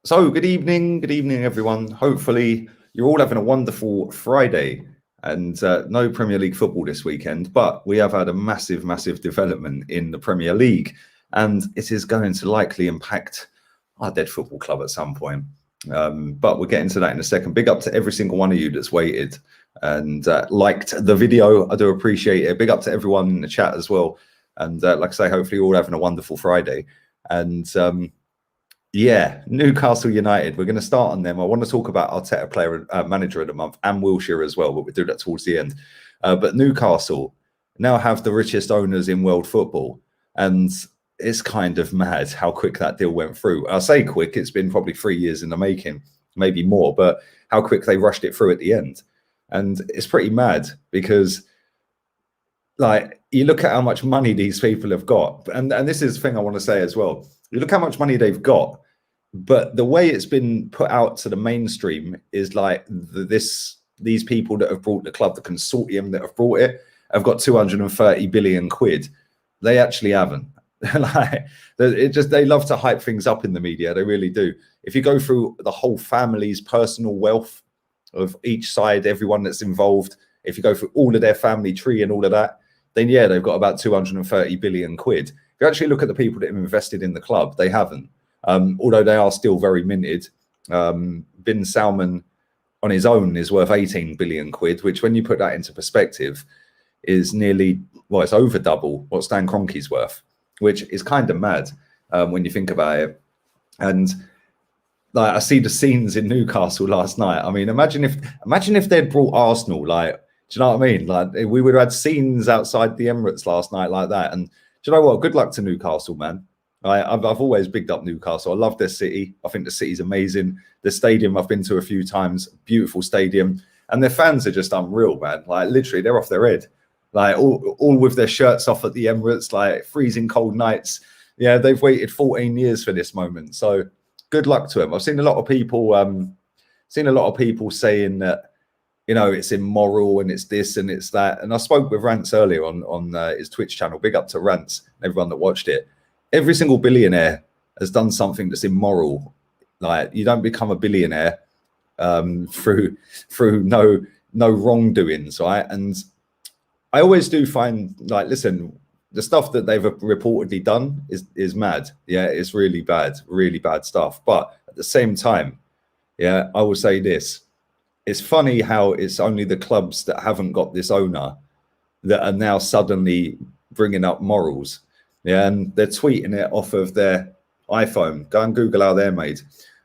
So, good evening, everyone. Hopefully, you're all having a wonderful Friday and no Premier League football this weekend, but we have had a massive development in the Premier League, and it is going to likely impact our dead football club at some point. But we'll get into that in a second. Big up to every single one of you that's waited and liked the video. I do appreciate it. Big up to everyone in the chat as well. And like I say, hopefully, you're all having a wonderful Friday. And yeah, Newcastle United. We're going to start on them. I want to talk about Arteta player manager of the month and Wilshere as well, but we'll do that towards the end. But Newcastle now have the richest owners in world football, and it's kind of mad how quick that deal went through. I say quick; it's been probably 3 years in the making, maybe more. But how quick they rushed it through at the end, and it's pretty mad because, like, you look at how much money these people have got, and this is the thing I want to say as well. You look how much money they've got, but the way it's been put out to the mainstream is like these people that have brought the club, the consortium that have brought it, have got 230 billion quid. They actually haven't. Like, they love to hype things up in the media. They really do. If you go through the whole family's personal wealth of each side, everyone that's involved, if you go through all of their family tree and all of that, then yeah, they've got about 230 billion quid. If you actually look at the people that have invested in the club, they haven't. Although they are still very minted. Bin Salman on his own is worth 18 billion quid, which when you put that into perspective is nearly, well, it's over double what Stan Kroenke's worth, which is kind of mad when you think about it. And like, I see the scenes in Newcastle last night. I mean, imagine if they'd brought Arsenal, like, do you know what I mean? Like, we would have had scenes outside the Emirates last night like that. And do you know what? Good luck to Newcastle, man. I've always bigged up Newcastle. I love their city. I think the city's amazing. The stadium I've been to a few times, beautiful stadium, and their fans are just unreal, man. Like, literally, they're off their head. Like, all with their shirts off at the Emirates, like freezing cold nights. Yeah, they've waited 14 years for this moment. So good luck to them. I've seen a lot of people, saying that, you know, it's immoral and it's this and it's that. And I spoke with Rance earlier on his Twitch channel. Big up to Rance and everyone that watched it. Every single billionaire has done something that's immoral. Like, you don't become a billionaire through no wrongdoings, right? And I always do find, like, listen, the stuff that they've reportedly done is mad. Yeah, it's really bad stuff. But at the same time, yeah, I will say this. It's funny how it's only the clubs that haven't got this owner that are now suddenly bringing up morals. Yeah, and they're tweeting it off of their iPhone. Go and Google how they're made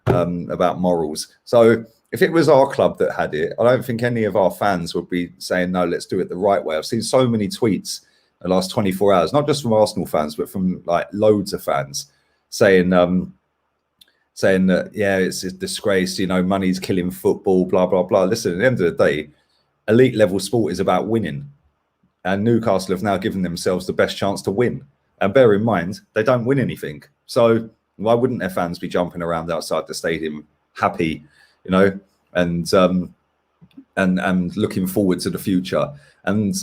about morals. So if it was our club that had it, I don't think any of our fans would be saying, no, let's do it the right way. I've seen so many tweets in the last 24 hours, not just from Arsenal fans, but from like loads of fans saying that, yeah, it's a disgrace, you know, money's killing football, blah, blah, blah. Listen, at the end of the day, elite level sport is about winning. And Newcastle have now given themselves the best chance to win. And bear in mind, they don't win anything. So why wouldn't their fans be jumping around outside the stadium happy, you know, and looking forward to the future? And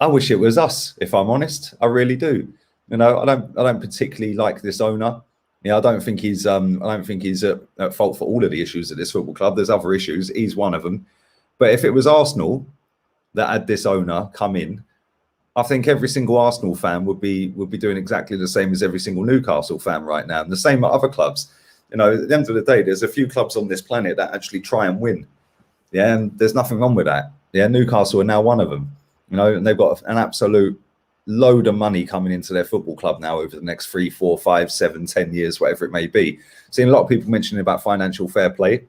I wish it was us, if I'm honest. I really do. You know, I don't particularly like this owner. Yeah, I don't think he's at fault for all of the issues at this football club. There's other issues. He's one of them. But if it was Arsenal that had this owner come in, I think every single Arsenal fan would be doing exactly the same as every single Newcastle fan right now, and the same at other clubs. You know, at the end of the day, there's a few clubs on this planet that actually try and win. Yeah, and there's nothing wrong with that. Yeah, Newcastle are now one of them. You know, and they've got an absolute load of money coming into their football club now over the next 3, 4, 5, 7, 10 years, whatever it may be. Seeing a lot of people mentioning about financial fair play.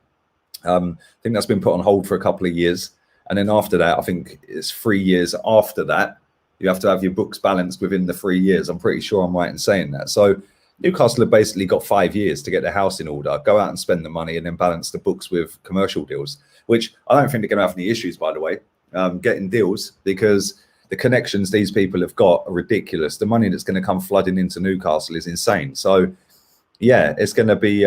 I think that's been put on hold for a couple of years, and then after that, I think it's 3 years after that. You have to have your books balanced within the 3 years. I'm pretty sure I'm right in saying that. So Newcastle have basically got 5 years to get their house in order, go out and spend the money, and then balance the books with commercial deals, which I don't think they're going to have any issues, by the way, getting deals, because the connections these people have got are ridiculous. The money that's going to come flooding into Newcastle is insane. So, yeah, it's going to be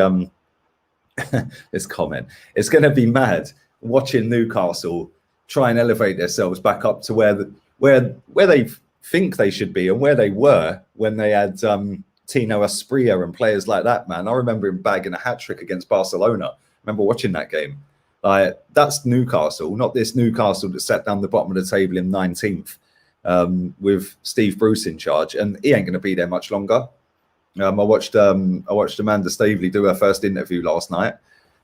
this comment. It's going to be mad watching Newcastle try and elevate themselves back up to where they think they should be and where they were when they had Tino Asprilla and players like that, man. I remember him bagging a hat-trick against Barcelona. I remember watching that game. That's Newcastle, not this Newcastle that sat down the bottom of the table in 19th with Steve Bruce in charge, and he ain't going to be there much longer. I watched Amanda Staveley do her first interview last night,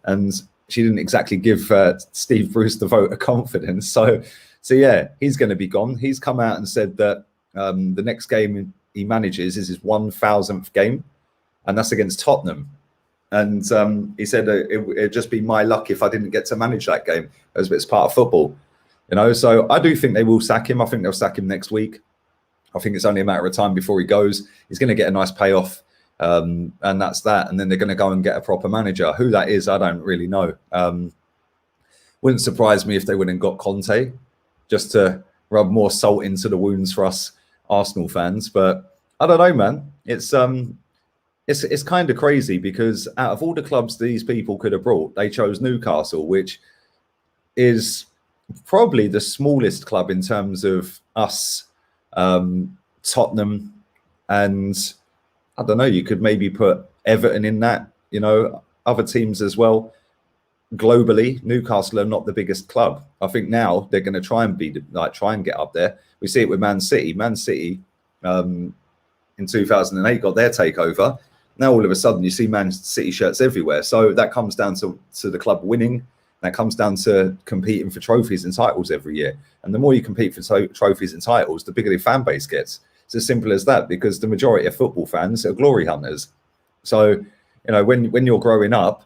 and she didn't exactly give Steve Bruce the vote of confidence. So yeah, he's going to be gone. He's come out and said that the next game he manages is his 1,000th game, and that's against Tottenham. And he said it'd just be my luck if I didn't get to manage that game, as it's part of football, you know. So I do think they will sack him. I think they'll sack him next week. I think it's only a matter of time before he goes. He's going to get a nice payoff, and that's that. And then they're going to go and get a proper manager. Who that is, I don't really know. Wouldn't surprise me if they went and got Conte, just to rub more salt into the wounds for us Arsenal fans. But I don't know, man. It's kind of crazy, because out of all the clubs these people could have brought, they chose Newcastle, which is probably the smallest club in terms of us, Tottenham, and I don't know, you could maybe put Everton in that, you know, other teams as well. Globally, Newcastle are not the biggest club. I think now they're going to try and try and get up there. We see it with Man City. Man City in 2008 got their takeover. Now all of a sudden you see Man City shirts everywhere. So that comes down to the club winning. That comes down to competing for trophies and titles every year. And the more you compete for trophies and titles, the bigger the fan base gets. It's as simple as that, because the majority of football fans are glory hunters. So, you know, when you're growing up,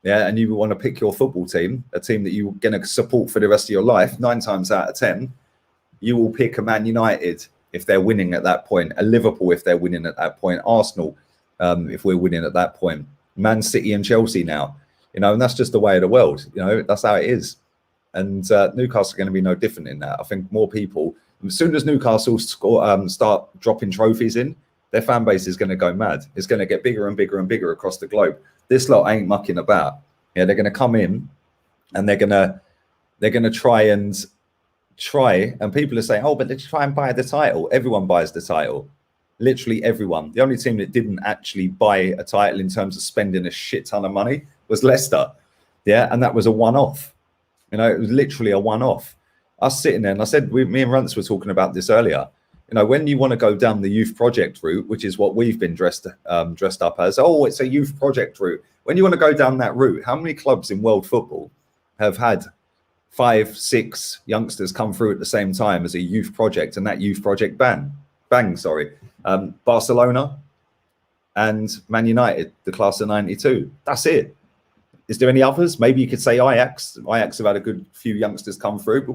yeah, and you want to pick your football team, a team that you're going to support for the rest of your life, 9 times out of 10, you will pick a Man United if they're winning at that point, a Liverpool if they're winning at that point, Arsenal if we're winning at that point, Man City and Chelsea now. You know, and that's just the way of the world. You know, that's how it is. And Newcastle are going to be no different in that. I think more people, as soon as Newcastle start dropping trophies in, their fan base is going to go mad. It's going to get bigger and bigger and bigger across the globe. This lot ain't mucking about. Yeah, they're going to come in, and they're going to try, and people are saying, oh, but let's try and buy the title. Everyone buys the title. Literally everyone. The only team that didn't actually buy a title in terms of spending a shit ton of money was Leicester. Yeah, and that was a one-off. You know, it was literally a one-off. Us sitting there, and I said, me and Rance were talking about this earlier. You know, when you want to go down the youth project route, which is what we've been dressed up as, oh, it's a youth project route. When you want to go down that route, how many clubs in world football have had 5, 6 youngsters come through at the same time as a youth project, and that youth project bang, Barcelona and Man United, the class of 92. That's it. Is there any others? Maybe you could say Ajax. Ajax have had a good few youngsters come through, but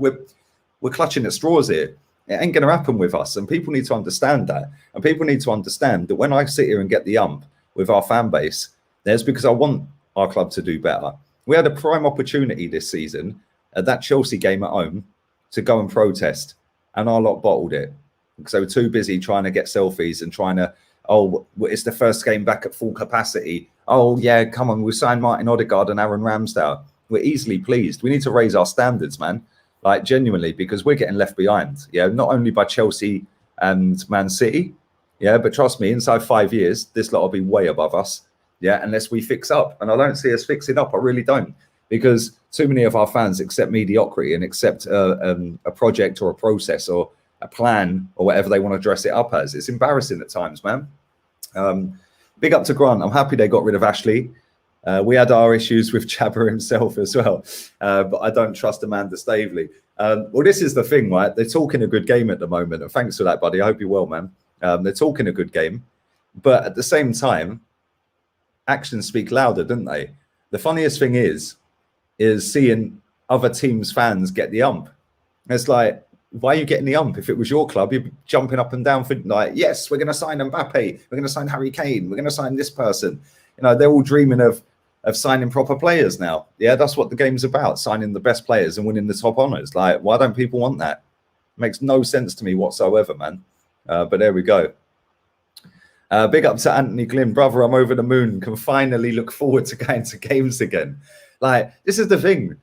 we're clutching at straws here. It ain't going to happen with us, and people need to understand that. And people need to understand that when I sit here and get the ump with our fan base, there's because I want our club to do better. We had a prime opportunity this season at that Chelsea game at home to go and protest, and our lot bottled it because they were too busy trying to get selfies and trying to, oh, it's the first game back at full capacity. Oh, yeah, come on, we'll sign Martin Odegaard and Aaron Ramsdale. We're easily pleased. We need to raise our standards, man. Like, genuinely, because we're getting left behind. Yeah, not only by Chelsea and Man City, yeah, but trust me, inside 5 years, this lot will be way above us. Yeah, unless we fix up. And I don't see us fixing up. I really don't. Because too many of our fans accept mediocrity and accept a project or a process or a plan or whatever they want to dress it up as. It's embarrassing at times, man. Big up to Grant. I'm happy they got rid of Ashley. We had our issues with Jabber himself as well, but I don't trust Amanda Staveley. Well, this is the thing, right? They're talking a good game at the moment, and thanks for that, buddy. I hope you're well, man. They're talking a good game, but at the same time, actions speak louder, don't they? The funniest thing is seeing other teams' fans get the ump. It's like, why are you getting the ump? If it was your club, you'd be jumping up and down for like, yes, we're going to sign Mbappe, we're going to sign Harry Kane, we're going to sign this person. You know, they're all dreaming of signing proper players now. Yeah, that's what the game's about, signing the best players and winning the top honours. Like, why don't people want that? It makes no sense to me whatsoever, man. But there we go. Big up to Anthony Glynn. Brother, I'm over the moon. Can finally look forward to going to games again. Like, this is the thing.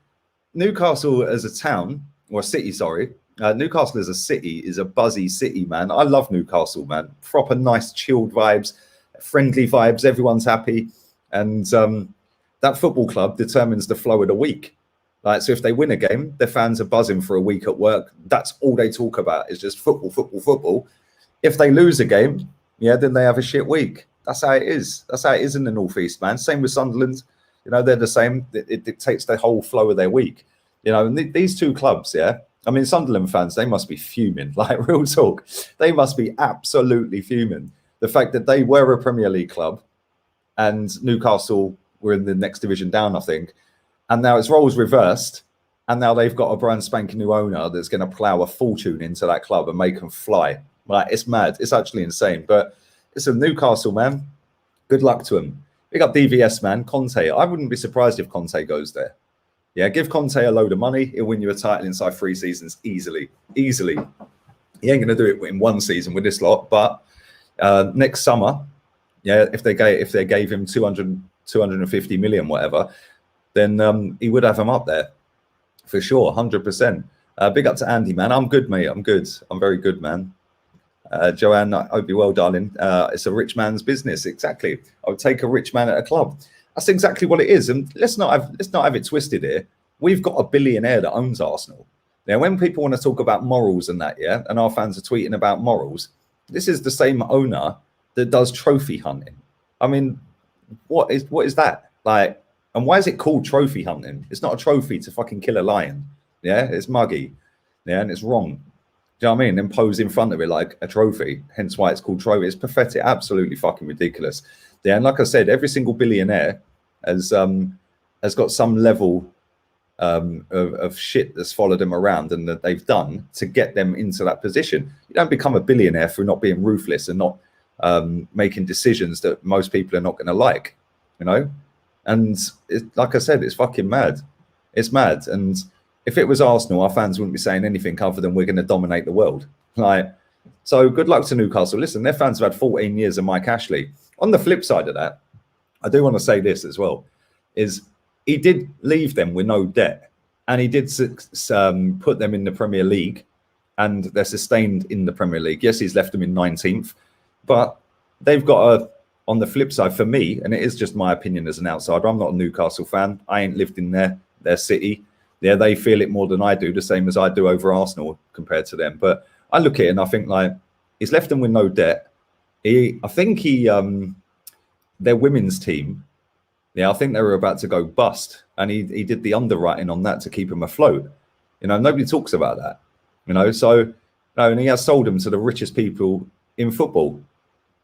Newcastle as a town, or a city, sorry. Newcastle as a city is a buzzy city, man. I love Newcastle, man. Proper nice, chilled vibes. friendly vibes, everyone's happy, and that football club determines the flow of the week. Like, so if they win a game, their fans are buzzing for a week at work. That's all they talk about, is just football, football, football. If they lose a game, yeah, then they have a shit week. That's how it is. That's how it is in the Northeast, man. Same with Sunderland. You know, they're the same. It dictates the whole flow of their week. You know, and these two clubs, yeah. I mean, Sunderland fans, they must be fuming. Like, real talk, they must be absolutely fuming. The fact that they were a Premier League club, and Newcastle were in the next division down, I think. And now it's roles reversed, and now they've got a brand spanking new owner that's going to plough a fortune into that club and make them fly. Like, it's mad. It's actually insane. But it's a Newcastle, man. Good luck to them. Big up DVS, man. Conte. I wouldn't be surprised if Conte goes there. Yeah, give Conte a load of money. He'll win you a title inside 3 seasons easily. Easily. He ain't going to do it in 1 season with this lot. But next summer, yeah, if they gave him 250 million, whatever, then he would have him up there for sure, 100%. Big up to Andy, man. I'm good, mate. I'm good. I'm very good, man. Joanne, I hope you're well, darling. It's a rich man's business. Exactly. I would take a rich man at a club. That's exactly what it is. And let's not have it twisted here. We've got a billionaire that owns Arsenal. Now, when people want to talk about morals and that, yeah, and our fans are tweeting about morals, this is the same owner that does trophy hunting. I mean, what is that? Like, and why is it called trophy hunting? It's not a trophy to fucking kill a lion. Yeah, it's muggy. Yeah, and it's wrong. Do you know what I mean? Then pose in front of it like a trophy. Hence why it's called trophy. It's pathetic, absolutely fucking ridiculous. Yeah, and like I said, every single billionaire has got some level of shit that's followed them around and that they've done to get them into that position. You don't become a billionaire through not being ruthless and not making decisions that most people are not going to like, you know? And like I said, it's fucking mad. It's mad. And if it was Arsenal, our fans wouldn't be saying anything other than we're going to dominate the world. Like, so good luck to Newcastle. Listen, their fans have had 14 years of Mike Ashley. On the flip side of that, I do want to say this as well, is he did leave them with no debt, and he did put them in the Premier League, and they're sustained in the Premier League. Yes, he's left them in 19th, but they've got on the flip side, for me, and it is just my opinion as an outsider, I'm not a Newcastle fan. I ain't lived in their city. Yeah, they feel it more than I do, the same as I do over Arsenal compared to them. But I look at it and I think, like, he's left them with no debt. I think their women's team, yeah, I think they were about to go bust, and he did the underwriting on that to keep them afloat. You know, nobody talks about that. You know, so no, and he has sold them to the richest people in football.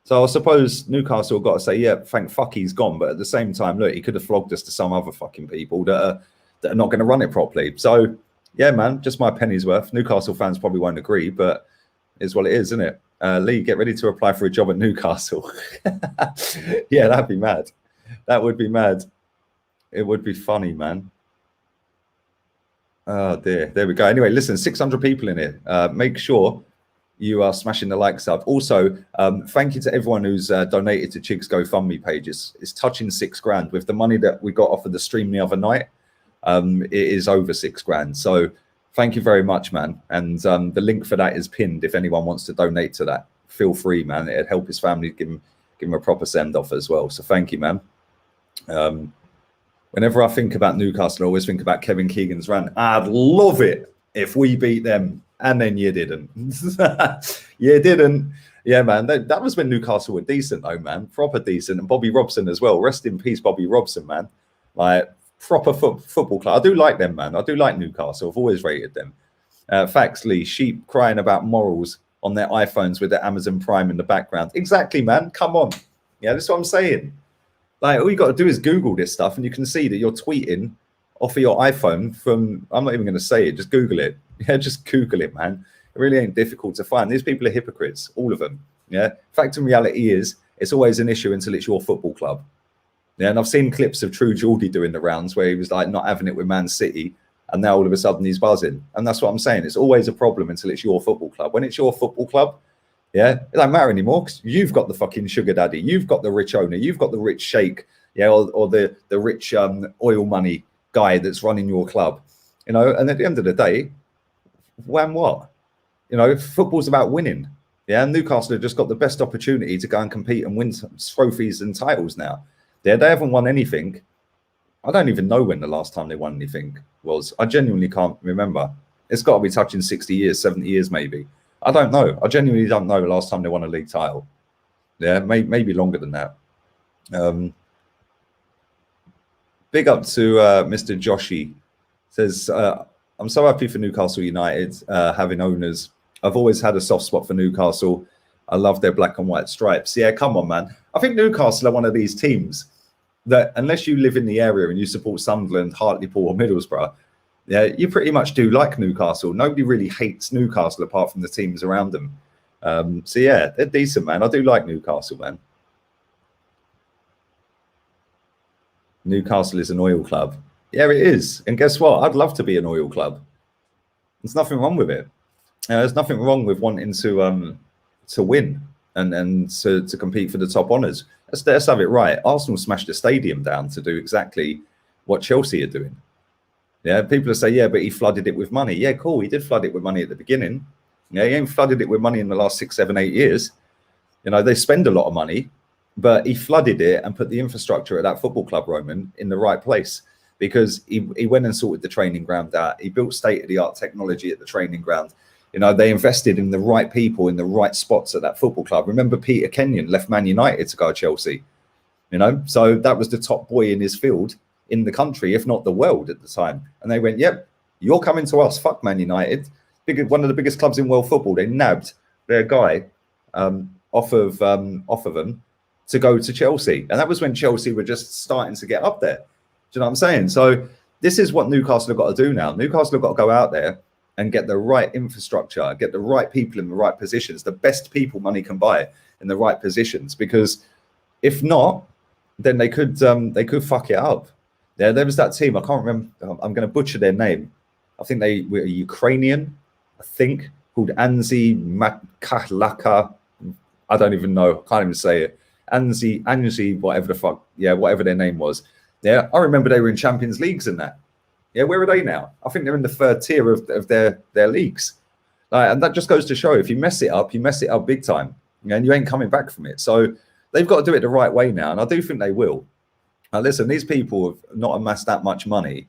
So I suppose Newcastle got to say, yeah, thank fuck he's gone. But at the same time, look, he could have flogged us to some other fucking people that are not going to run it properly. So yeah, man, just my penny's worth. Newcastle fans probably won't agree, but it's what it is, isn't it? Lee, get ready to apply for a job at Newcastle. Yeah, that'd be mad. That would be mad. It would be funny, man. Oh dear, there we go. Anyway, listen, 600 people in here. Make sure you are smashing the likes up. Also, thank you to everyone who's donated to Chig's GoFundMe pages. It's touching $6,000 with the money that we got off of the stream the other night. It is over $6,000. So thank you very much, man. And the link for that is pinned. If anyone wants to donate to that, feel free, man. It'd help his family, give him a proper send off as well. So thank you, man. Whenever I think about Newcastle, I always think about Kevin Keegan's rant. I'd love it if we beat them. And then you didn't. You didn't. Yeah, man. That was when Newcastle were decent, though, man. Proper decent. And Bobby Robson as well. Rest in peace, Bobby Robson, man. Like, proper football club. I do like them, man. I do like Newcastle. I've always rated them. Facts, Lee. Sheep crying about morals on their iPhones with their Amazon Prime in the background. Exactly, man. Come on. Yeah, that's what I'm saying. Like, all you got to do is Google this stuff, and you can see that you're tweeting off of your iPhone from, I'm not even going to say it, just Google it. Yeah, just Google it, man. It really ain't difficult to find. These people are hypocrites, all of them. Yeah. Fact and reality is, it's always an issue until it's your football club. Yeah, and I've seen clips of True Geordie doing the rounds where he was like not having it with Man City, and now all of a sudden he's buzzing. And that's what I'm saying. It's always a problem until it's your football club. When it's your football club, yeah, it don't matter anymore because you've got the fucking sugar daddy, you've got the rich owner, you've got the rich sheikh, yeah, or the rich oil money guy that's running your club, you know. And at the end of the day, when what? You know, football's about winning. Yeah, and Newcastle have just got the best opportunity to go and compete and win some trophies and titles now. Yeah, they haven't won anything. I don't even know when the last time they won anything was. I genuinely can't remember. It's got to be touching 60 years, 70 years maybe. I don't know. I genuinely don't know the last time they won a league title. Yeah, maybe longer than that. Big up to Mr. Joshi. Says, I'm so happy for Newcastle United having owners. I've always had a soft spot for Newcastle. I love their black and white stripes. Yeah, come on, man. I think Newcastle are one of these teams that unless you live in the area and you support Sunderland, Hartlepool or Middlesbrough, yeah, you pretty much do like Newcastle. Nobody really hates Newcastle apart from the teams around them. So, yeah, they're decent, man. I do like Newcastle, man. Newcastle is an oil club. Yeah, it is. And guess what? I'd love to be an oil club. There's nothing wrong with it. There's nothing wrong with wanting to win and to compete for the top honours. Let's have it right. Arsenal smashed the stadium down to do exactly what Chelsea are doing. Yeah, people say, yeah, but he flooded it with money. Yeah, cool. He did flood it with money at the beginning. Yeah, he ain't flooded it with money in the last 6, 7, 8 years. You know, they spend a lot of money, but he flooded it and put the infrastructure at that football club, Roman, in the right place. Because he went and sorted the training ground out. He built state-of-the-art technology at the training ground. You know, they invested in the right people in the right spots at that football club. Remember, Peter Kenyon left Man United to go to Chelsea. You know, so that was the top boy in his field in the country, if not the world at the time. And they went, yep, you're coming to us. Fuck Man United. One of the biggest clubs in world football. They nabbed their guy off of them to go to Chelsea. And that was when Chelsea were just starting to get up there. Do you know what I'm saying? So this is what Newcastle have got to do now. Newcastle have got to go out there and get the right infrastructure, get the right people in the right positions, the best people money can buy in the right positions. Because if not, then they could fuck it up. There was that team. I can't remember. I'm going to butcher their name. I think they were Ukrainian. I think called Anzi Makalaka. I don't even know. Can't even say it. Anzi, whatever the fuck. Yeah, whatever their name was. Yeah, I remember they were in Champions Leagues and that. Yeah, where are they now? I think they're in the third tier of their leagues. And that just goes to show if you mess it up, you mess it up big time. And you ain't coming back from it. So they've got to do it the right way now. And I do think they will. Now, listen, these people have not amassed that much money.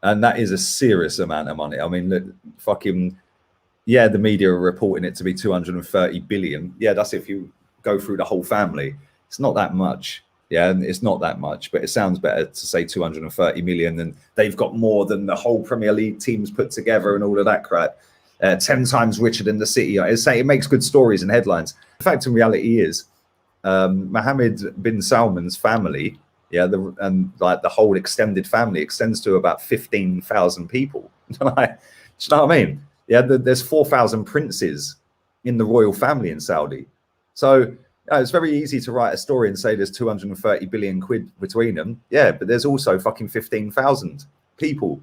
And that is a serious amount of money. I mean, look, fucking, yeah, the media are reporting it to be 230 billion. Yeah, that's if you go through the whole family. It's not that much. Yeah, and it's not that much, but it sounds better to say 230 million than they've got more than the whole Premier League teams put together and all of that crap. 10 times richer than the City. It makes good stories and headlines. The fact and reality is, Mohammed bin Salman's family, yeah, and like the whole extended family extends to about 15,000 people. Do you know what I mean? Yeah, there's 4,000 princes in the royal family in Saudi. So it's very easy to write a story and say there's 230 billion quid between them. Yeah, but there's also fucking 15,000 people.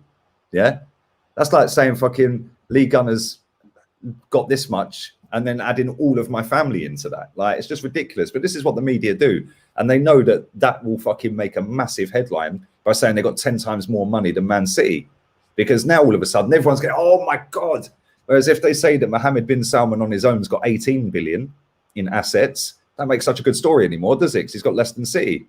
Yeah, that's like saying fucking Lee Gunner's got this much and then adding all of my family into that. Like, it's just ridiculous. But this is what the media do. And they know that will fucking make a massive headline by saying they got 10 times more money than Man City. Because now all of a sudden everyone's going, oh my God. Whereas if they say that Mohammed bin Salman on his own has got 18 billion in assets, that makes such a good story anymore, does it? Because he's got less than City.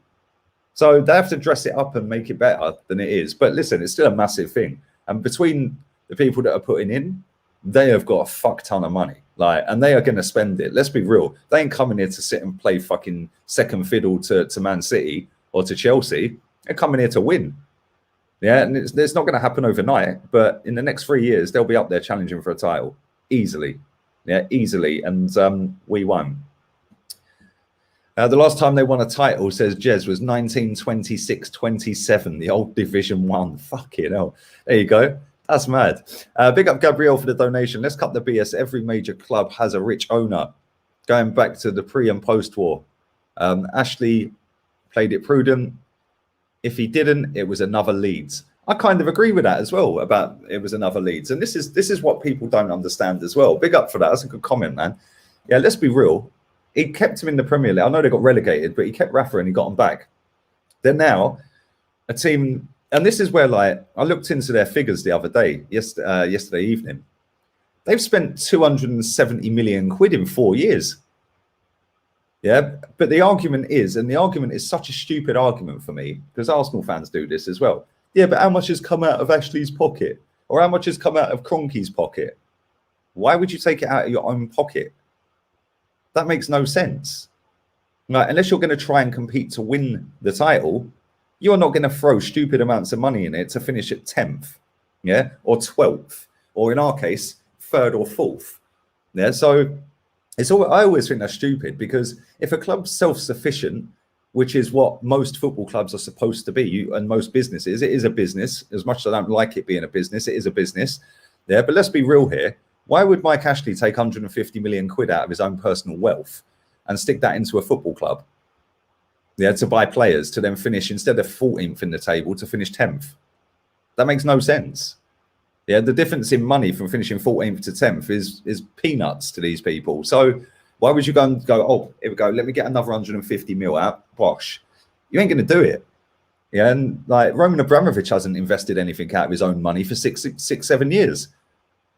So they have to dress it up and make it better than it is. But listen, it's still a massive thing. And between the people that are putting in, they have got a fuck ton of money. Like, and they are going to spend it. Let's be real. They ain't coming here to sit and play fucking second fiddle to Man City or to Chelsea. They're coming here to win. Yeah, and it's not going to happen overnight. But in the next 3 years, they'll be up there challenging for a title. Easily. Yeah, easily. And we won. The last time they won a title, says Jez, was 1926-27, the old Division 1. Fucking hell. There you go. That's mad. Big up Gabrielle for the donation. Let's cut the BS. Every major club has a rich owner. Going back to the pre- and post-war. Ashley played it prudent. If he didn't, it was another Leeds. I kind of agree with that as well, about it was another Leeds. And this is what people don't understand as well. Big up for that. That's a good comment, man. Yeah, let's be real. He kept him in the Premier League. I know they got relegated, but he kept Rafa and he got him back. They're now a team, and this is where, like, I looked into their figures the other day, yesterday evening. They've spent 270 million quid in 4 years. Yeah, but the argument is, and the argument is such a stupid argument for me, because Arsenal fans do this as well. Yeah, but how much has come out of Ashley's pocket? Or how much has come out of Kroenke's pocket? Why would you take it out of your own pocket? That makes no sense. Like, unless you're going to try and compete to win the title, you're not going to throw stupid amounts of money in it to finish at 10th, yeah, or 12th, or in our case, 3rd or 4th. Yeah, so I always think that's stupid, because if a club's self-sufficient, which is what most football clubs are supposed to be, and most businesses, it is a business. As much as I don't like it being a business, it is a business. Yeah, but let's be real here. Why would Mike Ashley take 150 million quid out of his own personal wealth and stick that into a football club? Yeah, to buy players to then finish, instead of 14th in the table, to finish 10th. That makes no sense. Yeah, the difference in money from finishing 14th to 10th is peanuts to these people. So why would you go, oh, here we go, let me get another 150 mil out? Bosh. You ain't going to do it. Yeah, and like Roman Abramovich hasn't invested anything out of his own money for 7 years.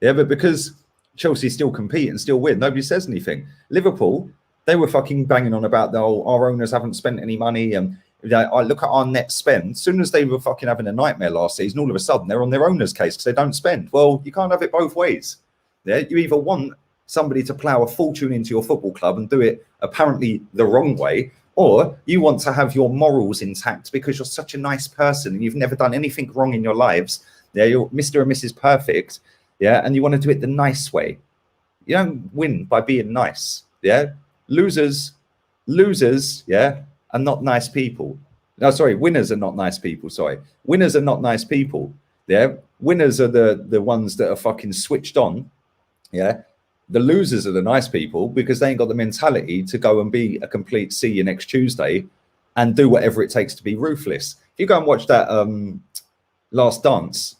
Yeah, but because Chelsea still compete and still win, nobody says anything. Liverpool, they were fucking banging on about, oh, our owners haven't spent any money. And I look at our net spend. As soon as they were fucking having a nightmare last season, all of a sudden they're on their owner's case because they don't spend. Well, you can't have it both ways. Yeah, you either want somebody to plough a fortune into your football club and do it apparently the wrong way, or you want to have your morals intact because you're such a nice person and you've never done anything wrong in your lives. Yeah, you're Mr. and Mrs. Perfect. Yeah, and you want to do it the nice way. You don't win by being nice. Yeah, losers, yeah, are not nice people. No, sorry, winners are not nice people. Sorry, winners are not nice people. Yeah, winners are the ones that are fucking switched on. Yeah, the losers are the nice people because they ain't got the mentality to go and be a complete see you next Tuesday and do whatever it takes to be ruthless. If you go and watch that Last Dance,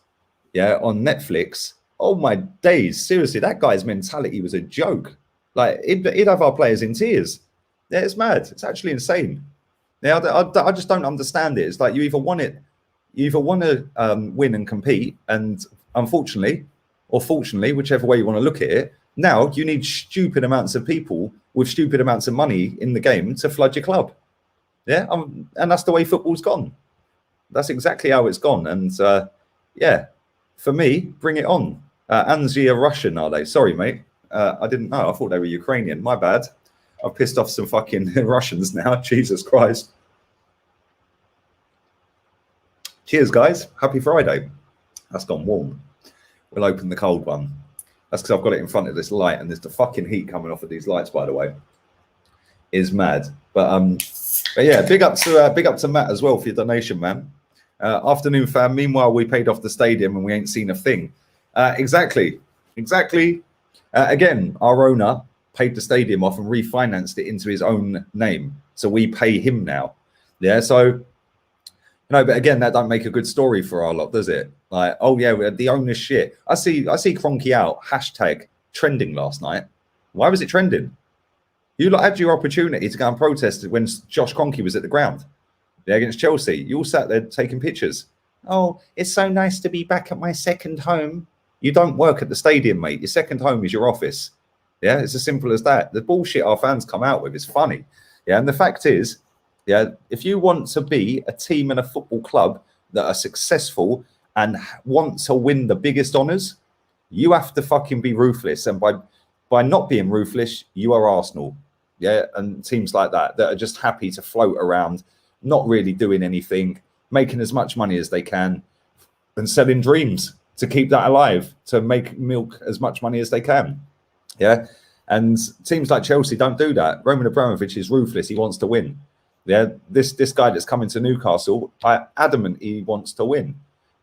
yeah, on Netflix, oh my days, seriously, that guy's mentality was a joke. Like he'd have our players in tears. Yeah, it's mad. It's actually insane. Yeah, I just don't understand it. It's like you either want to win and compete, and unfortunately, or fortunately, whichever way you want to look at it, now you need stupid amounts of people with stupid amounts of money in the game to flood your club. Yeah, and that's the way football's gone. That's exactly how it's gone. And yeah, for me, bring it on. Anzi are Russian, are they? Sorry, mate. I didn't know. I thought they were Ukrainian. My bad. I've pissed off some fucking Russians now. Jesus Christ. Cheers, guys. Happy Friday. That's gone warm. We'll open the cold one. That's because I've got it in front of this light, and there's the fucking heat coming off of these lights, by the way. Is mad. But yeah, big up to Matt as well for your donation, man. Afternoon, fam. Meanwhile, we paid off the stadium and we ain't seen a thing. Exactly. Again, our owner paid the stadium off and refinanced it into his own name, so we pay him now. Yeah, so no, but again, that don't make a good story for our lot, does it? Like, oh yeah, the owner's shit. I see Kroenke out hashtag trending last night. Why was it trending? You lot had your opportunity to go and protest when Josh Kroenke was at the ground, yeah, against Chelsea. You all sat there taking pictures. Oh, it's so nice to be back at my second home. You don't work at the stadium, mate. Your second home is your office. Yeah, it's as simple as that. The bullshit our fans come out with is funny. Yeah, and the fact is, yeah, if you want to be a team and a football club that are successful and want to win the biggest honours, you have to fucking be ruthless. And by not being ruthless, you are Arsenal. Yeah, and teams like that are just happy to float around, not really doing anything, making as much money as they can and selling dreams to keep that alive, to make milk as much money as they can. Yeah, and teams like Chelsea don't do that. Roman Abramovich is ruthless. He wants to win. Yeah, this guy that's coming to Newcastle, adamant he wants to win.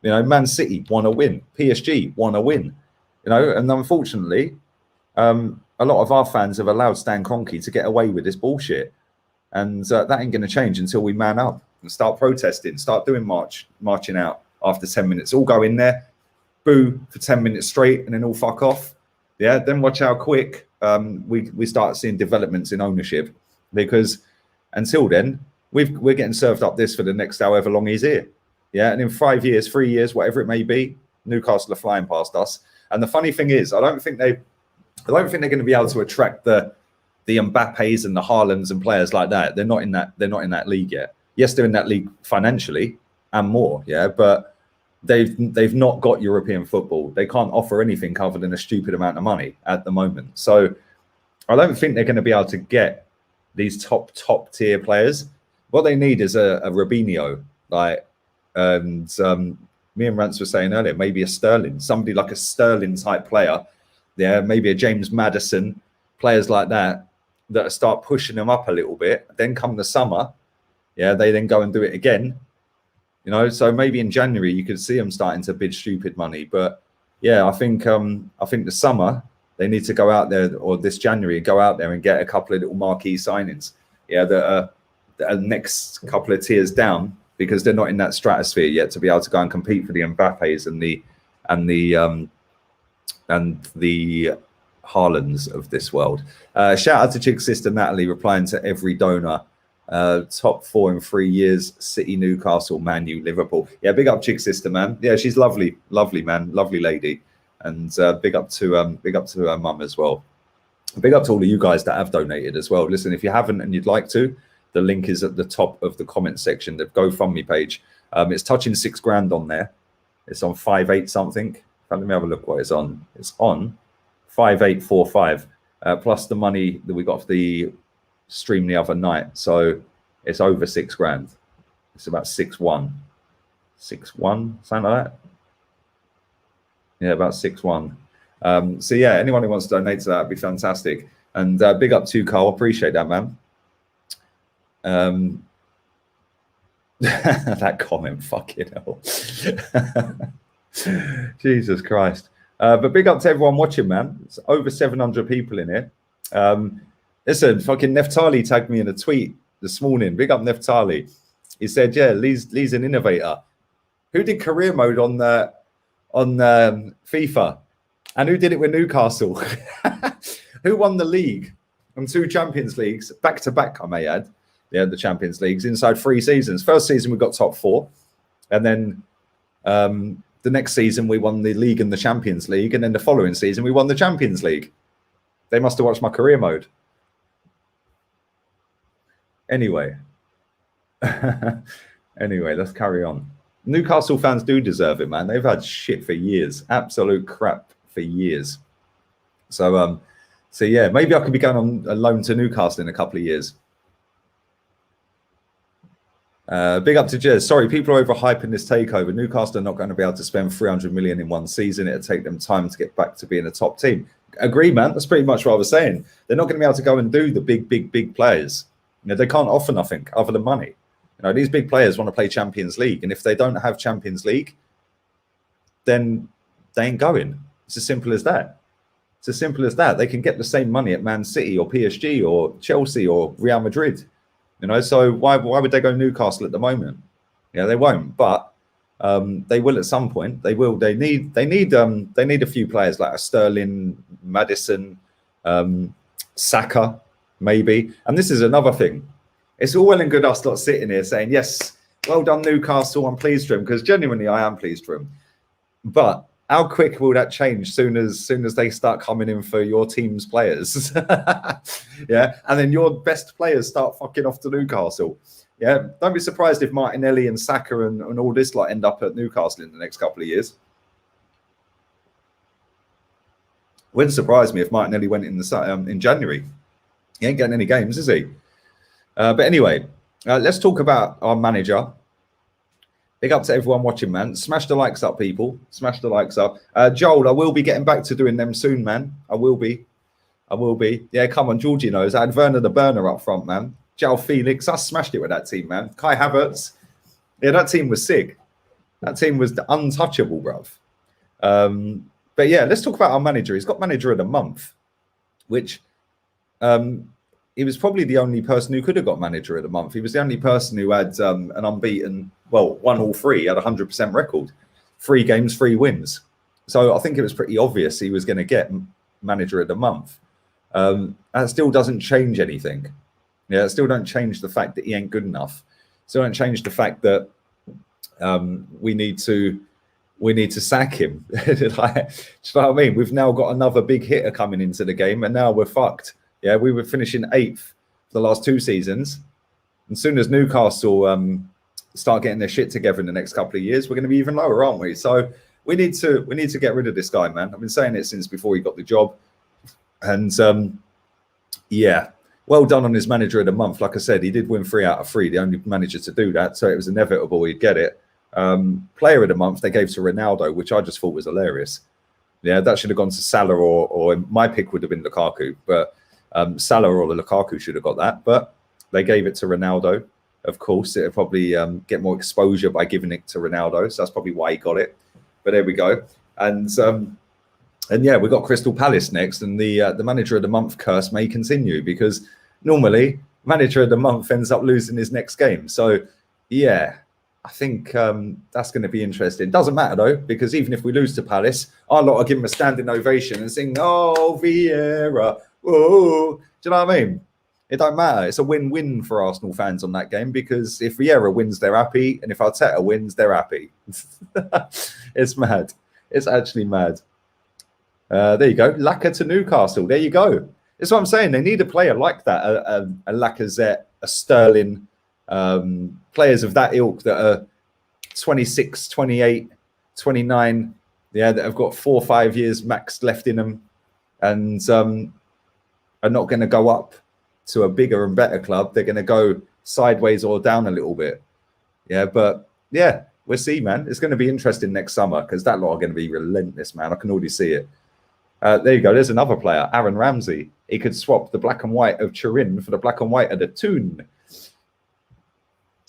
You know, Man City want to win. PSG want to win. You know, and unfortunately, a lot of our fans have allowed Stan Kroenke to get away with this bullshit. And that ain't going to change until we man up and start protesting, start doing marching out after 10 minutes. All go in there, boo for 10 minutes straight, and then all fuck off. Yeah, then watch how quick we start seeing developments in ownership, because until then, we're getting served up this for the next however long he's here. Yeah, and in 5 years, 3 years, whatever it may be, Newcastle are flying past us. And the funny thing is, I don't think they're going to be able to attract the Mbappes and the Haalands and players like that. They're not in that league yet. Yes, they're in that league financially and more, yeah, but they've not got European football. They can't offer anything other than a stupid amount of money at the moment. So I don't think they're going to be able to get these top tier players. What they need is a Robinho, like, and me and Rance were saying earlier, maybe a Sterling, somebody like a Sterling type player. Yeah, maybe a James Maddison, players like that start pushing them up a little bit. Then come the summer, yeah, they then go and do it again. You know, so maybe in January you could see them starting to bid stupid money. But yeah, I think the summer they need to go out there, or this January, go out there and get a couple of little marquee signings. Yeah, that are next couple of tiers down, because they're not in that stratosphere yet to be able to go and compete for the Mbappes and the Haalands of this world. Shout out to Chig's sister Natalie, replying to every donor. Top 4 in 3 years: City, Newcastle, Man U, Liverpool. Yeah, big up Chig's sister, man. Yeah, she's lovely, man, lovely lady. And big up to her mum as well. Big up to all of you guys that have donated as well. Listen, if you haven't and you'd like to, the link is at the top of the comment section, the GoFundMe page. It's touching £6,000 on there. It's on 5.8 something. Let me have a look what it's on. It's on 5.845 plus the money that we got for the stream the other night. So it's over £6,000. It's about 6.1, something like that. Yeah, about 6.1. So yeah, anyone who wants to donate to that would be fantastic. And big up to you, Carl. Appreciate that, man. That comment, fucking hell. Jesus Christ. But big up to everyone watching, man. It's over 700 people in here. Listen, fucking Neftali tagged me in a tweet this morning. Big up Neftali. He said, yeah, Lee's an innovator. Who did career mode on FIFA? And who did it with Newcastle? Who won the league and 2 Champions Leagues back to back, I may add? Yeah, the Champions Leagues inside 3 seasons. First season we got top 4, and then the next season we won the league and the Champions League, and then the following season we won the Champions League. They must have watched my career mode. Anyway, let's carry on. Newcastle fans do deserve it, man. They've had shit for years, absolute crap for years. So yeah, maybe I could be going on a loan to Newcastle in a couple of years. Big up to Jez. Sorry, people are overhyping this takeover. Newcastle are not going to be able to spend 300 million in one season. It'll take them time to get back to being a top team. Agree, man. That's pretty much what I was saying. They're not going to be able to go and do the big players. You know, they can't offer nothing other than money. You know, these big players want to play Champions League, and if they don't have Champions League, then they ain't going. It's as simple as that. It's as simple as that. They can get the same money at Man City or PSG or Chelsea or Real Madrid. You know, so why would they go Newcastle at the moment? Yeah, they won't, but they will at some point. They will. They need a few players like a Sterling, Maddison, Saka, maybe. And this is another thing. It's all well and good us lot sitting here saying, yes, well done Newcastle, I'm pleased for him, because genuinely I am pleased for him. But how quick will that change soon as they start coming in for your team's players? Yeah, and then your best players start fucking off to Newcastle. Yeah, don't be surprised if Martinelli and Saka and all this lot end up at Newcastle in the next couple of years. Wouldn't surprise me if Martinelli went in January. He ain't getting any games, is he? But anyway, let's talk about our manager. Big up to everyone watching, man. Smash the likes up, people. Smash the likes up. Joel, I will be getting back to doing them soon, man. I will be. Yeah, come on, Georgie knows. I had Werner the Burner up front, man. Joel Felix, I smashed it with that team, man. Kai Havertz. Yeah, that team was sick. That team was untouchable, bruv. But yeah, let's talk about our manager. He's got manager of the month, which he was probably the only person who could have got manager of the month. He was the only person who had an unbeaten, well, won all 3, had a 100% record. 3 games, 3 wins. So I think it was pretty obvious he was going to get manager of the month. That still doesn't change anything. Yeah, it still don't change the fact that he ain't good enough. Still don't change the fact that we need to we need to sack him. Like, do you know what I mean? We've now got another big hitter coming into the game, and now we're fucked. Yeah, we were finishing 8th for the last 2 seasons. And as soon as Newcastle start getting their shit together in the next couple of years, we're going to be even lower, aren't we? So we need to get rid of this guy, man. I've been saying it since before he got the job. And yeah, well done on his manager of the month. Like I said, he did win 3 out of 3, the only manager to do that. So it was inevitable he'd get it. Player of the month they gave to Ronaldo, which I just thought was hilarious. Yeah, that should have gone to Salah, or my pick would have been Lukaku, but Salah or Lukaku should have got that. But they gave it to Ronaldo. Of course, it'll probably get more exposure by giving it to Ronaldo, so that's probably why he got it. But there we go. And yeah, we've got Crystal Palace next, and the manager of the month curse may continue, because normally manager of the month ends up losing his next game. So yeah, I think that's going to be interesting. Doesn't matter though, because even if we lose to Palace, our lot will give him a standing ovation and sing, "Oh, Vieira, whoa!" Do you know what I mean? It don't matter. It's a win-win for Arsenal fans on that game, because if Vieira wins, they're happy, and if Arteta wins, they're happy. It's mad. It's actually mad. There you go. Laka to Newcastle. There you go. That's what I'm saying. They need a player like that, a Lacazette, a Sterling, players of that ilk that are 26, 28, 29, yeah, that have got 4 or 5 years max left in them, and are not going to go up to a bigger and better club. They're going to go sideways or down a little bit. Yeah, but yeah, we'll see, man. It's going to be interesting next summer, because that lot are going to be relentless, man. I can already see it. There you go. There's another player, Aaron Ramsey. He could swap the black and white of Turin for the black and white of the Toon.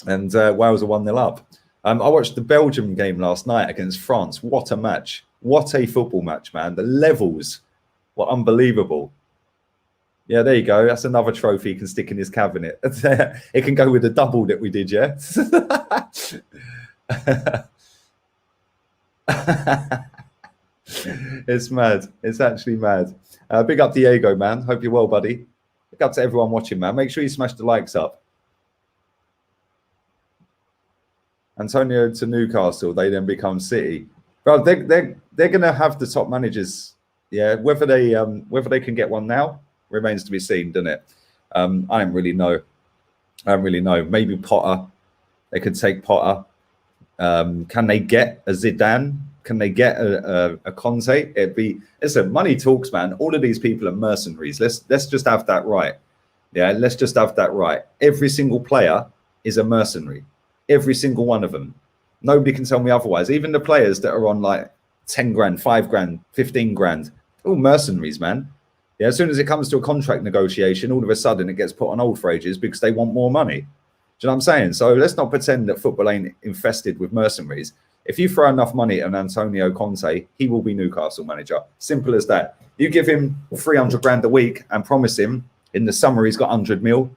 And Wales are 1-0 up. I watched the Belgium game last night against France. What a match. What a football match, man. The levels were unbelievable. Yeah, there you go. That's another trophy he can stick in his cabinet. It can go with the double that we did, yeah? It's mad. It's actually mad. Big up Diego, man. Hope you're well, buddy. Big up to everyone watching, man. Make sure you smash the likes up. Antonio to Newcastle. They then become City. Bro, they're going to have the top managers. Yeah, whether they can get one now remains to be seen, doesn't it? I don't really know. Maybe Potter. They could take Potter. Can they get a Zidane? Can they get a Conte? Listen, money talks, man. All of these people are mercenaries. Let's just have that right. Yeah, let's just have that right. Every single player is a mercenary. Every single one of them. Nobody can tell me otherwise. Even the players that are on like 10 grand, 5 grand, 15 grand, all mercenaries, man. Yeah, as soon as it comes to a contract negotiation, all of a sudden it gets put on hold for ages because they want more money. Do you know what I'm saying? So let's not pretend that football ain't infested with mercenaries. If you throw enough money at Antonio Conte, he will be Newcastle manager. Simple as that. You give him 300 grand a week and promise him in the summer he's got 100 mil.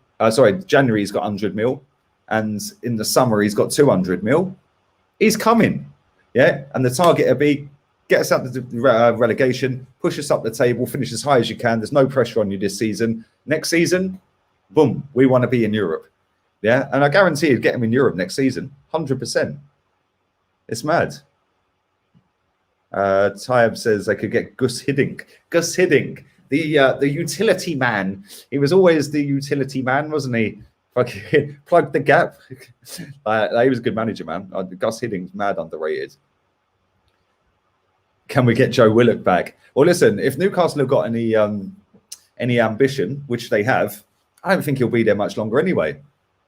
January he's got 100 mil. And in the summer he's got 200 mil. He's coming. Yeah. And the target will be get us out the relegation, push us up the table, finish as high as you can. There's no pressure on you this season. Next season, boom, we want to be in Europe. Yeah. And I guarantee you'd get him in Europe next season. 100%. It's mad. Tyab says they could get Gus Hiddink. Gus Hiddink, the utility man. He was always the utility man, wasn't he? Fucking plug the gap. He was a good manager, man. Gus Hiddink's mad underrated. Can we get Joe Willock back? Well, listen, if Newcastle have got any ambition, which they have, I don't think he'll be there much longer anyway.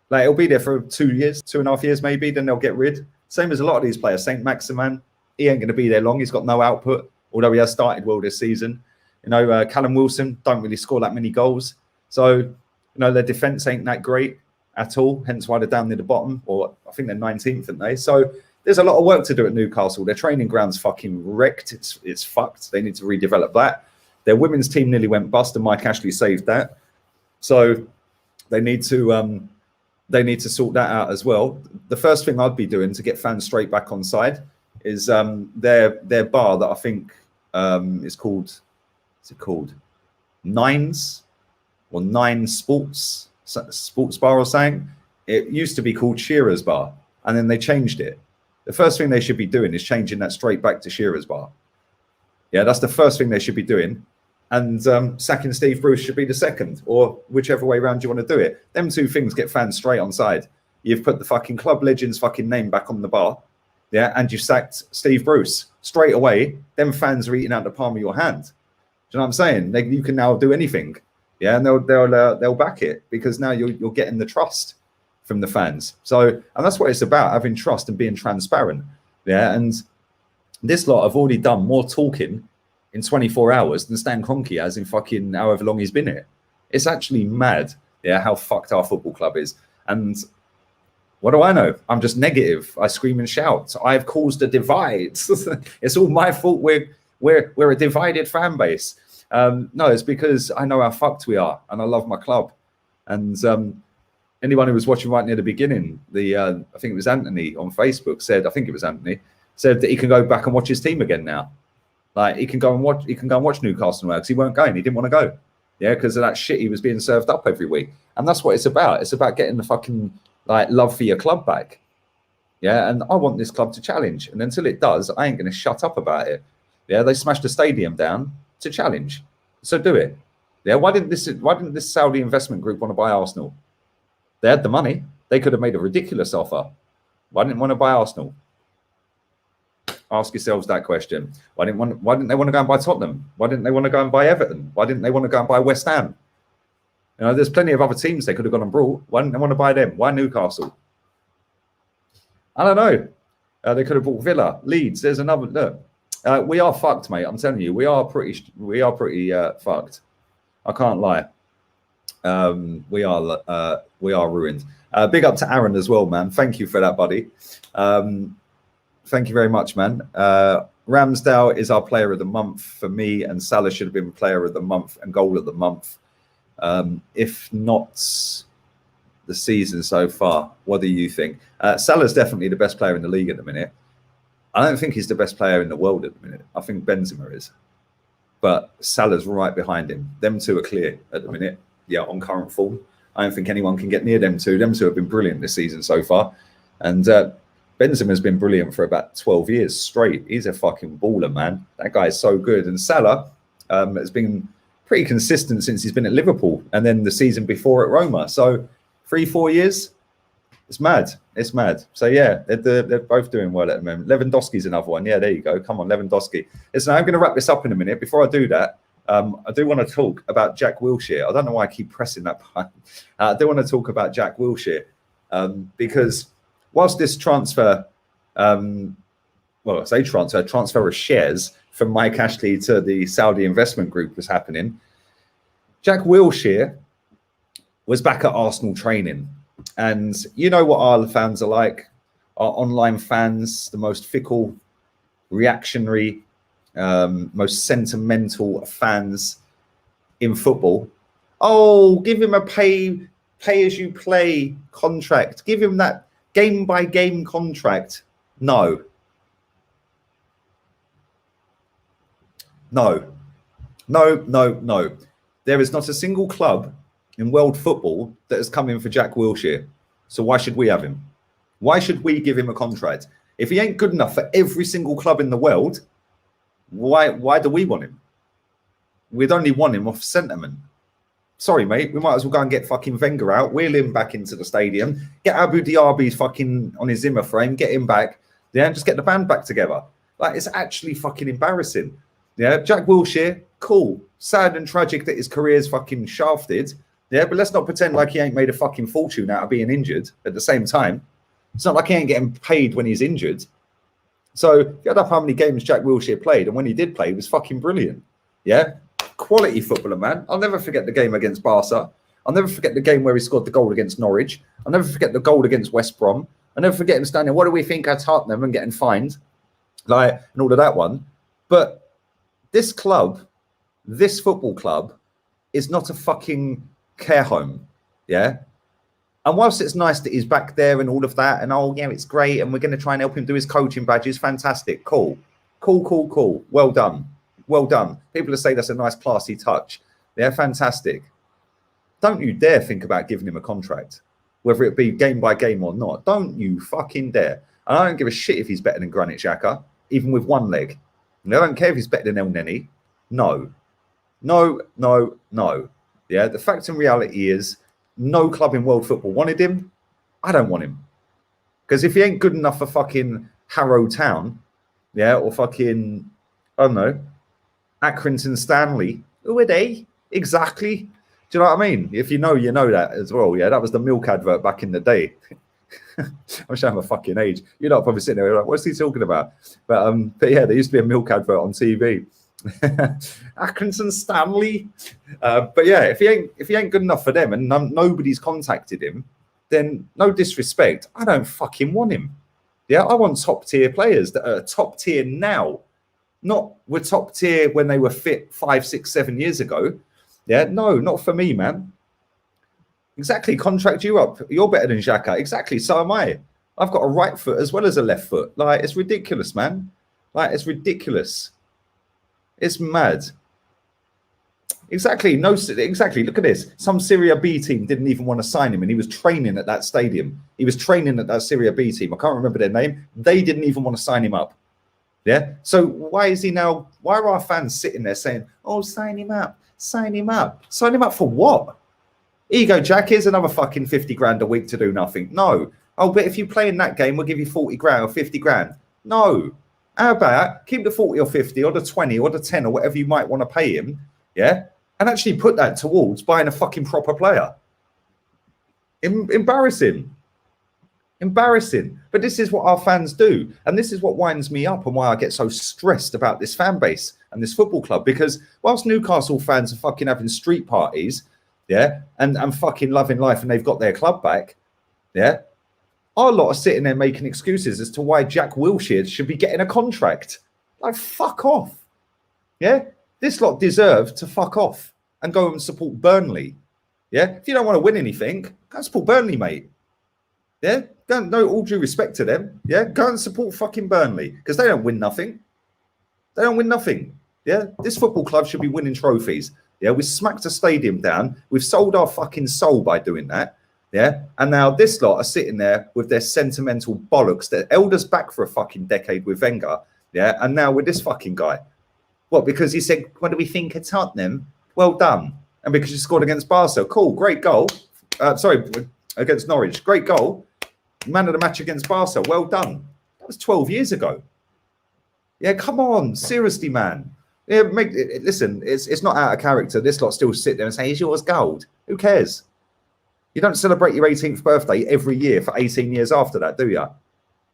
Like, he'll be there for 2 years, 2.5 years maybe, then they'll get rid. Same as a lot of these players. Saint Maximan, he ain't going to be there long. He's got no output, although he has started well this season. You know, Callum Wilson don't really score that many goals. So, you know, their defence ain't that great at all, hence why they're down near the bottom, or I think they're 19th, aren't they? So there's a lot of work to do at Newcastle. Their training ground's fucking wrecked. It's fucked. They need to redevelop that. Their women's team nearly went bust, and Mike Ashley saved that. So they need to sort that out as well. The first thing I'd be doing to get fans straight back on side is their bar that I think is called, what's it called? Nines or Nine Sports Bar or something. It used to be called Shearer's Bar, and then they changed it. the first thing they should be doing is changing that straight back to Shearer's bar. Yeah, that's the first thing they should be doing. And sacking Steve Bruce should be the second, or whichever way around you want to do it. Them two things get fans straight on side. You've put the fucking club legend's fucking name back on the bar, yeah, and you sacked Steve Bruce straight away. Them fans are eating out the palm of your hand. Do you know what I'm saying? You can now do anything, yeah, and they'll back it because now you're getting the trust from the fans. So, and that's what it's about, having trust and being transparent, yeah. And this lot have already done more talking in 24 hours than Stan Kroenke has in fucking however long he's been here. It's actually mad, yeah, how fucked our football club is. And what do I know? I'm just negative. I scream and shout. I've caused a divide. It's all my fault. We're a divided fan base. No, it's because I know how fucked we are, and I love my club. And anyone who was watching right near the beginning, I think it was Anthony on Facebook said that he can go back and watch his team again now. Like he can go and watch Newcastle now because he weren't going. He didn't want to go, yeah, because of that shit he was being served up every week. And that's what it's about. It's about getting the fucking love for your club back, yeah. And I want this club to challenge, and until it does, I ain't going to shut up about it. Yeah, they smashed the stadium down to challenge, so do it. Yeah, why didn't this Saudi investment group want to buy Arsenal? They had the money. They could have made a ridiculous offer. Why didn't they want to buy Arsenal? Ask yourselves that question. Why didn't they want to go and buy Tottenham? Why didn't they want to go and buy Everton? Why didn't they want to go and buy West Ham? You know, there's plenty of other teams they could have gone and brought. Why didn't they want to buy them? Why Newcastle? I don't know. They could have bought Villa, Leeds. There's another. Look, we are fucked, mate. I'm telling you, we are pretty fucked. I can't lie. We are ruined. Big up to Aaron as well, man. Thank you for that, buddy. Thank you very much, man. Ramsdale is our player of the month for me, and Salah should have been player of the month and goal of the month. If not the season so far, what do you think? Salah's definitely the best player in the league at the minute. I don't think he's the best player in the world at the minute. I think Benzema is. But Salah's right behind him. Them two are clear at the minute, yeah, on current form. I don't think anyone can get near them two. Them two have been brilliant this season so far. And Benzema's been brilliant for about 12 years straight. He's a fucking baller, man. That guy is so good. And Salah has been pretty consistent since he's been at Liverpool, and then the season before at Roma. So 3-4 years, it's mad. It's mad. So yeah, they're both doing well at the moment. Lewandowski's another one. Yeah, there you go. Come on, Lewandowski. Listen, I'm going to wrap this up in a minute. Before I do that, I do want to talk about Jack Wilshere. I don't know why I keep pressing that button. I do want to talk about Jack Wilshere because whilst this transfer, transfer of shares from Mike Ashley to the Saudi investment group was happening, Jack Wilshere was back at Arsenal training. And you know what our fans are like, our online fans, the most fickle, reactionary, most sentimental fans in football. Oh, give him a pay as you play contract. Give him that game by game contract. No. There is not a single club in world football that has come in for Jack Wilshere. So why should we have him? Why should we give him a contract? If he ain't good enough for every single club in the world, why do we want him? We'd only want him off sentiment. Sorry, mate. We might as well go and get fucking Wenger out, wheel him back into the stadium, get Abu Dhabi fucking on his Zimmer frame, get him back, yeah, and just get the band back together. Like, it's actually fucking embarrassing. Yeah, Jack Wilshere, cool. Sad and tragic that his career's fucking shafted. Yeah, but let's not pretend like he ain't made a fucking fortune out of being injured at the same time. It's not like he ain't getting paid when he's injured. So if you add up how many games Jack Wilshere played, and when he did play, he was fucking brilliant. Yeah, quality footballer, man. I'll never forget the game against Barca. I'll never forget the game where he scored the goal against Norwich. I'll never forget the goal against West Brom. I'll never forget him standing, what do we think at Tottenham, and getting fined, like, and all of that one. But this club, this football club, is not a fucking care home, yeah? And whilst it's nice that he's back there and all of that, and oh, yeah, it's great, and we're going to try and help him do his coaching badges, fantastic, cool. Well done. People will say that's a nice, classy touch. They're fantastic. Don't you dare think about giving him a contract, whether it be game by game or not. Don't you fucking dare. And I don't give a shit if he's better than Granit Xhaka, even with one leg. And I don't care if he's better than El Neni. No. Yeah, the fact and reality is no club in world football wanted him. I don't want him. Because if he ain't good enough for fucking Harrow Town, yeah, or fucking, I don't know, Accrington Stanley, who are they? Exactly. Do you know what I mean? If you know that as well. Yeah, that was the milk advert back in the day. I'm showing my fucking age. You're not probably sitting there like, what's he talking about? But yeah, there used to be a milk advert on TV. Accrington Stanley. But yeah, if he ain't good enough for them and nobody's contacted him, then no disrespect, I don't fucking want him. Yeah, I want top tier players that are top tier now. Not were top tier when they were fit 5, 6, 7 years ago. Yeah, no, not for me, man. Exactly, contract you up. You're better than Xhaka. Exactly, so am I. I've got a right foot as well as a left foot. Like, it's ridiculous, man. Like, it's ridiculous. It's mad. Exactly, exactly. Look at this. Some Serie B team didn't even want to sign him, and he was training at that stadium. He was training at that Serie B team. I can't remember their name. They didn't even want to sign him up. Yeah. So why are our fans sitting there saying, "Oh, sign him up, sign him up, sign him up for what?" Here you go, Jack. Here's another fucking 50 grand a week to do nothing. No. Oh, but if you play in that game, we'll give you 40 grand or 50 grand. No. How about keep the 40 or 50 or the 20 or the 10 or whatever you might want to pay him, yeah, and actually put that towards buying a fucking proper player. Embarrassing. But this is what our fans do. And this is what winds me up and why I get so stressed about this fan base and this football club. Because whilst Newcastle fans are fucking having street parties, yeah, and fucking loving life and they've got their club back, yeah, our lot are sitting there making excuses as to why Jack Wilshere should be getting a contract. Like, fuck off. Yeah? This lot deserve to fuck off and go and support Burnley. Yeah? If you don't want to win anything, go and support Burnley, mate. Yeah? Go and, no, all due respect to them. Yeah? Go and support fucking Burnley because they don't win nothing. They don't win nothing. Yeah? This football club should be winning trophies. Yeah? We smacked a stadium down. We've sold our fucking soul by doing that. Yeah, and now this lot are sitting there with their sentimental bollocks that held us back for a fucking decade with Wenger. Yeah, and now with this fucking guy. What? Because he said, "What do we think of Tottenham?" Well done. And because you scored against Barca, cool, great goal. Against Norwich, great goal. Man of the match against Barca, well done. That was 12 years ago. Yeah, come on, seriously, man. Yeah, listen, it's not out of character. This lot still sit there and say, "Is yours gold?" Who cares? You don't celebrate your 18th birthday every year for 18 years after that, do you?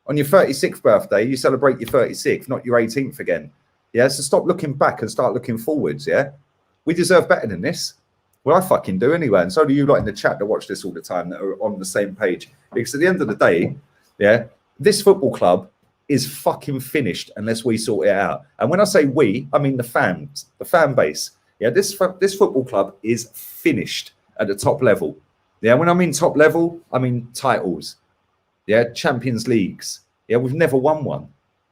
On your 36th birthday, you celebrate your 36th, not your 18th again. Yeah, so stop looking back and start looking forwards, yeah? We deserve better than this. Well, I fucking do anyway, and so do you lot in the chat that watch this all the time that are on the same page. Because at the end of the day, yeah, this football club is fucking finished unless we sort it out. And when I say we, I mean the fans, the fan base. Yeah, this football club is finished at the top level. Yeah, when I mean top level, I mean titles. Yeah, Champions Leagues. Yeah, we've never won one.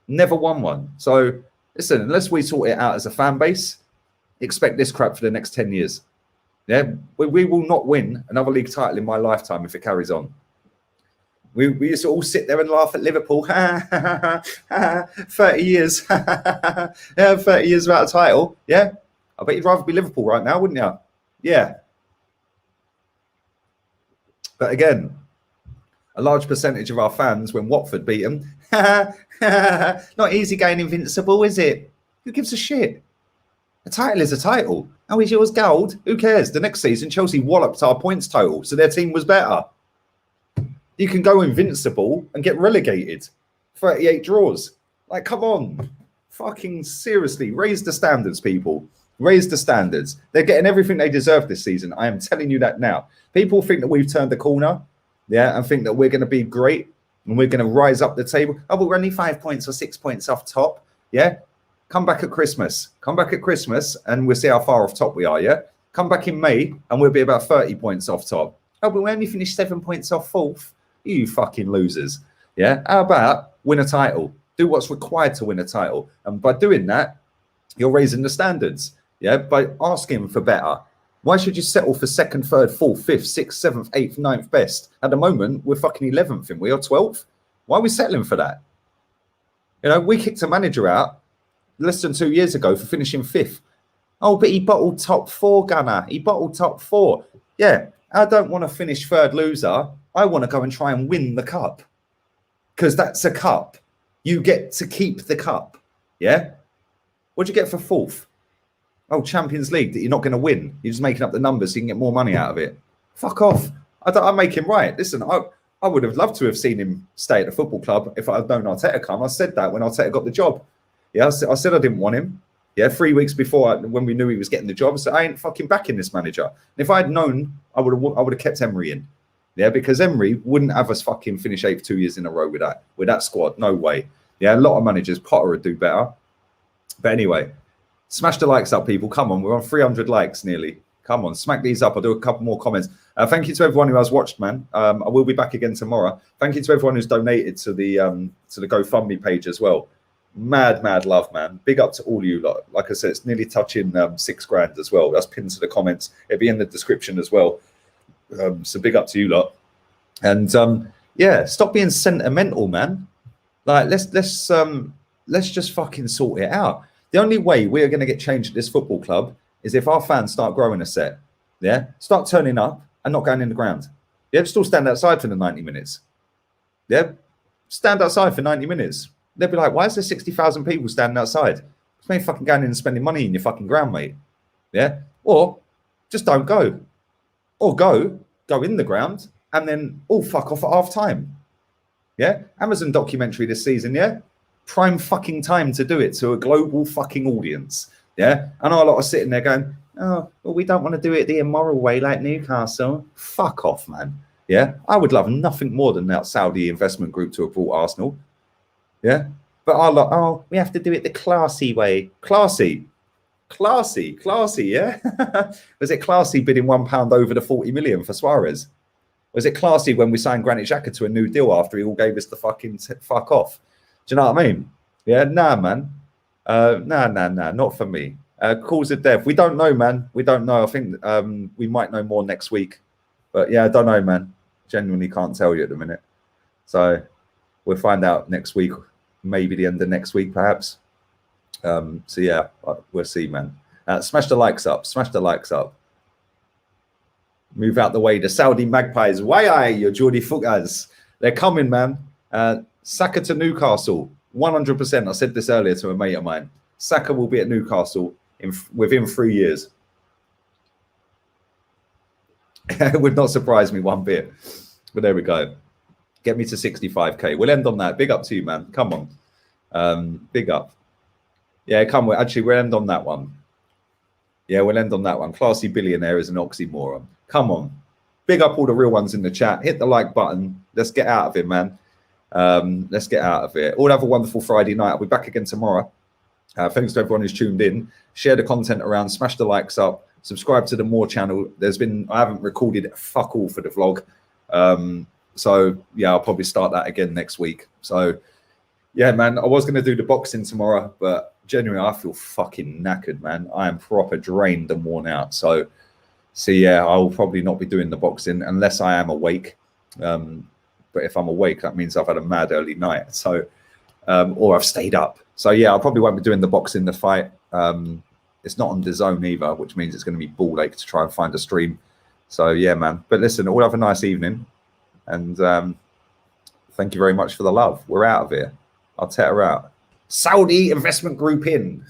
Never won one. So, listen, unless we sort it out as a fan base, expect this crap for the next 10 years. Yeah, we will not win another league title in my lifetime if it carries on. We used to all sit there and laugh at Liverpool. 30 years. Yeah, 30 years without a title. Yeah, I bet you'd rather be Liverpool right now, wouldn't you? Yeah. But again, a large percentage of our fans, when Watford beat them, not easy going invincible, is it? Who gives a shit? A title is a title. Oh, is yours gold? Who cares? The next season, Chelsea walloped our points total, so their team was better. You can go invincible and get relegated. 38 draws. Like, come on. Fucking seriously, raise the standards, people. Raise the standards. They're getting everything they deserve this season. I am telling you that now. People think that we've turned the corner, yeah, and think that we're going to be great and we're going to rise up the table. Oh, but we're only 5 points or 6 points off top. Yeah. Come back at Christmas. Come back at Christmas and we'll see how far off top we are. Yeah. Come back in May and we'll be about 30 points off top. Oh, but we only finished 7 points off fourth. You fucking losers. Yeah. How about win a title? Do what's required to win a title. And by doing that, you're raising the standards. Yeah. By asking for better. Why should you settle for second, third, fourth, fifth, sixth, seventh, eighth, ninth best? At the moment, we're fucking 11th, and we are 12th. Why are we settling for that? You know, we kicked a manager out less than 2 years ago for finishing 5th. Oh, but he bottled top 4, Gunner. He bottled top 4. Yeah, I don't want to finish 3rd loser. I want to go and try and win the cup. Because that's a cup. You get to keep the cup. Yeah? What'd you get for 4th? Oh, Champions League that you're not going to win. You're just making up the numbers so you can get more money out of it. Fuck off. I make him right. Listen, I would have loved to have seen him stay at the football club if I had known Arteta come. I said that when Arteta got the job. Yeah, I said I didn't want him. Yeah, 3 weeks before when we knew he was getting the job, I said I ain't fucking backing this manager. And if I had known, I would have kept Emery in. Yeah, because Emery wouldn't have us fucking finish 8th 2 years in a row with that squad. No way. Yeah, a lot of managers, Potter would do better. But anyway, smash the likes up, people. Come on, we're on 300 likes nearly. Come on, smack these up. I'll do a couple more comments. Thank you to everyone who has watched, man. I will be back again tomorrow. Thank you to everyone who's donated to the GoFundMe page as well. Mad love, man. Big up to all of you lot. Like I said, it's nearly touching 6 grand as well. That's pinned to the comments. It'll be in the description as well. So big up to you lot. And yeah, stop being sentimental, man. Like let's just fucking sort it out. The only way we are going to get changed at this football club is if our fans start growing a set. Yeah, start turning up and not going in the ground. Yeah, still stand outside for the 90 minutes. Yeah, stand outside for 90 minutes. They'll be like, why is there 60,000 people standing outside? It's me fucking going in and spending money in your fucking ground, mate. Yeah, or just don't go. Or go in the ground and then all fuck off at half time. Yeah, Amazon documentary this season, yeah? Prime fucking time to do it to a global fucking audience. Yeah, I know a lot are sitting there going, oh, well, we don't want to do it the immoral way like Newcastle. Fuck off, man. Yeah, I would love nothing more than that Saudi investment group to have bought Arsenal. Yeah, but oh, we have to do it the classy way. Classy, yeah? Was it classy bidding £1 over the 40 million for Suarez? Was it classy when we signed Granit Xhaka to a new deal after he all gave us the fucking fuck off? Do you know what I mean? Yeah, nah, man. Nah, not for me. Cause of death. We don't know, man. We don't know. I think we might know more next week. But yeah, I don't know, man. Genuinely can't tell you at the minute. So we'll find out next week, maybe the end of next week, perhaps. So yeah, we'll see, man. Smash the likes up. Smash the likes up. Move out the way. The Saudi Magpies. Why your Geordie Fuckers? They're coming, man. Saka to Newcastle. 100%. I said this earlier to a mate of mine. Saka will be at Newcastle within 3 years. It would not surprise me one bit. But there we go. Get me to 65k. We'll end on that. Big up to you, man. Come on. Big up. Yeah, come on. Actually, we'll end on that one. Yeah, we'll end on that one. Classy billionaire is an oxymoron. Come on. Big up all the real ones in the chat. Hit the like button. Let's get out of it, man. Let's get out of it. All have a wonderful Friday night. I'll be back again tomorrow. Thanks to everyone who's tuned in. Share the content around. Smash the likes up. Subscribe to the More channel. I haven't recorded fuck all for the vlog. So yeah, I'll probably start that again next week. So yeah, man, I was going to do the boxing tomorrow, but genuinely I feel fucking knackered, man. I am proper drained and worn out. So yeah, I'll probably not be doing the boxing unless I am awake. But if I'm awake, that means I've had a mad early night. So or I've stayed up. So yeah, I probably won't be doing the boxing, the fight. It's not on DAZN either, which means it's going to be ball ache to try and find a stream. So yeah, man. But listen, all have a nice evening. And thank you very much for the love. We're out of here. Arteta out. Saudi investment group in.